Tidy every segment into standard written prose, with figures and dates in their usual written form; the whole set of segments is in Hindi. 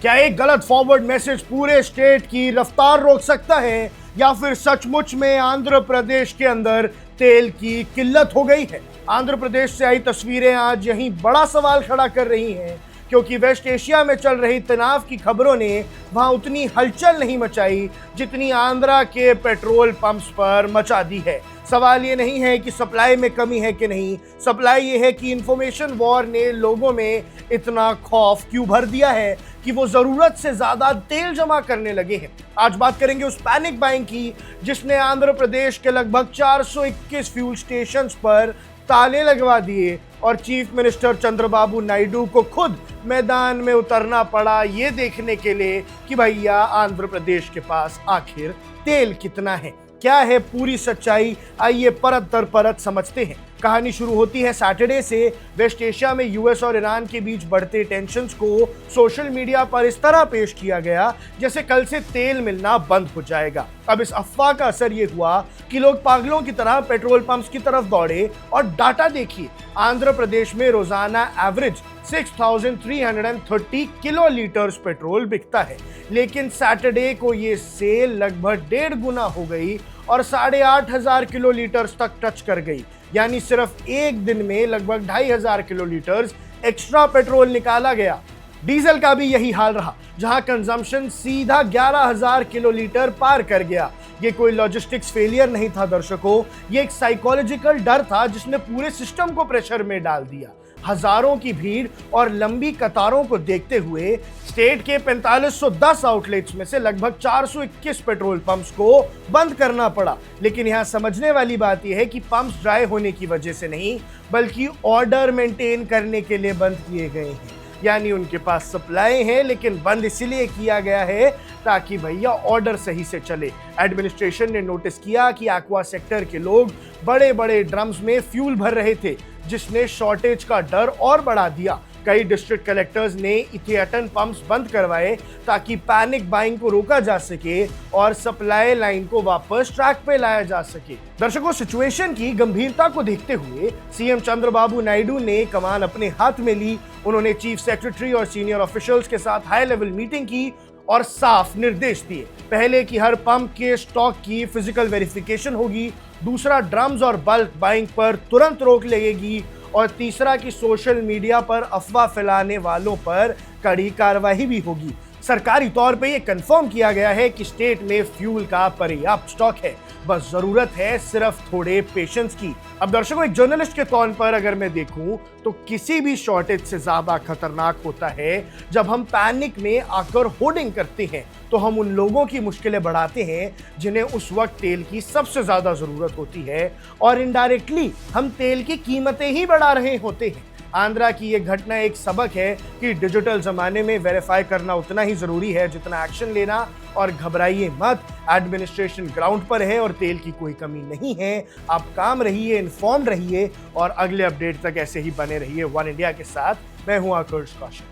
क्या एक गलत फॉरवर्ड मैसेज पूरे स्टेट की रफ्तार रोक सकता है, या फिर सचमुच में आंध्र प्रदेश के अंदर तेल की किल्लत हो गई है? आंध्र प्रदेश से आई तस्वीरें आज यहीं बड़ा सवाल खड़ा कर रही हैं, क्योंकि वेस्ट एशिया में चल रही तनाव की खबरों ने वहां उतनी हलचल नहीं मचाई जितनी आंध्रा के पेट्रोल पंप्स पर मचा दी है। सवाल ये नहीं है कि सप्लाई में कमी है कि नहीं, सप्लाई ये है कि इंफॉर्मेशन वॉर ने लोगों में इतना खौफ क्यों भर दिया है कि वो जरूरत से ज्यादा तेल जमा करने लगे हैं। आज बात करेंगे उस पैनिक बाइंग की जिसने आंध्र प्रदेश के लगभग 421 फ्यूल स्टेशंस पर ताले लगवा दिए और चीफ मिनिस्टर चंद्रबाबू नायडू को खुद मैदान में उतरना पड़ा ये देखने के लिए कि भैया आंध्र प्रदेश के पास आखिर तेल कितना है। क्या है पूरी सच्चाई, आइए परत दर परत समझते हैं। कहानी शुरू होती है सैटरडे से। वेस्ट एशिया में यूएस और ईरान के बीच बढ़ते टेंशन्स को सोशल मीडिया पर इस तरह पेश किया गया जैसे कल से तेल मिलना बंद हो जाएगा। अब इस अफवाह का असर ये हुआ कि लोग पागलों की तरह पेट्रोल पंप्स की तरफ दौड़े और डाटा देखिए। आंध्र प्रदेश में रोजाना एवरेज 6,330 किलो लीटर्स पेट्रोल बिकता है, लेकिन सैटरडे को ये सेल लगभग 1.5 गुना हो गई और 8,500 किलो लीटर्स तक टच कर गई। यानी सिर्फ एक दिन में लगभग 2,500 किलो लीटर्स एक्स्ट्रा पेट्रोल निकाला गया। डीजल का भी यही हाल रहा, जहां कंजम्पशन सीधा 11,000 किलो लीटर पार कर गया। ये कोई लॉजिस्टिक्स फेलियर नहीं था दर्शकों, ये एक साइकोलॉजिकल डर था जिसने पूरे सिस्टम को प्रेशर में डाल दिया। हजारों की भीड़ और लंबी कतारों को देखते हुए स्टेट के 4510 आउटलेट्स में से लगभग 421 पेट्रोल पंप्स को बंद करना पड़ा। लेकिन यहां समझने वाली बात यह है कि पंप्स ड्राई होने की वजह से नहीं, बल्कि ऑर्डर मेंटेन करने के लिए बंद किए गए हैं। यानी उनके पास सप्लाई है, लेकिन बंद इसलिए किया गया है ताकि भैया ऑर्डर सही से चले। एडमिनिस्ट्रेशन ने नोटिस किया कि एक्वा सेक्टर के लोग बड़े बड़े ड्रम्स में फ्यूल भर रहे थे, जिसने शॉर्टेज का डर और बढ़ा दिया। कई डिस्ट्रिक्ट कलेक्टर्स ने इथिएटन पंप्स बंद करवाए ताकि पैनिक बाइंग को रोका जा सके और सप्लाई लाइन को वापस ट्रैक पे लाया जा सके। दर्शकों, सिचुएशन की गंभीरता को देखते हुए सीएम चंद्रबाबू नायडू ने कमान अपने हाथ में ली। उन्होंने चीफ सेक्रेटरी और सीनियर ऑफिशियल्स के साथ हाई लेवल मीटिंग की और साफ निर्देश दिए। पहले कि हर पंप के स्टॉक की फिजिकल वेरिफिकेशन होगी, दूसरा ड्रम्स और बल्क बाइंग पर तुरंत रोक लगेगी, और तीसरा कि सोशल मीडिया पर अफवाह फैलाने वालों पर कड़ी कार्रवाई भी होगी। सरकारी तौर पे ये कंफर्म किया गया है कि स्टेट में फ्यूल का पर्याप्त स्टॉक है, बस जरूरत है सिर्फ थोड़े पेशेंस की। अब दर्शकों, एक जर्नलिस्ट के तौर पर अगर मैं देखूं तो किसी भी शॉर्टेज से ज्यादा खतरनाक होता है जब हम पैनिक में आकर होर्डिंग करते हैं, तो हम उन लोगों की मुश्किलें बढ़ाते हैं जिन्हें उस वक्त तेल की सबसे ज्यादा जरूरत होती है, और इनडायरेक्टली हम तेल की कीमतें ही बढ़ा रहे होते हैं। आंध्रा की ये घटना एक सबक है कि डिजिटल जमाने में वेरीफाई करना उतना ही जरूरी है जितना एक्शन लेना। और घबराइए मत, एडमिनिस्ट्रेशन ग्राउंड पर है और तेल की कोई कमी नहीं है। आप काम रहिए, इन्फॉर्म रहिए और अगले अपडेट तक ऐसे ही बने रहिए वन इंडिया के साथ। मैं हूं आकर्ष Kaushik.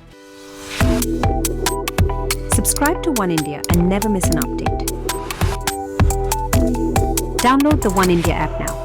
Subscribe to One India and never miss an update. Download the One India app now.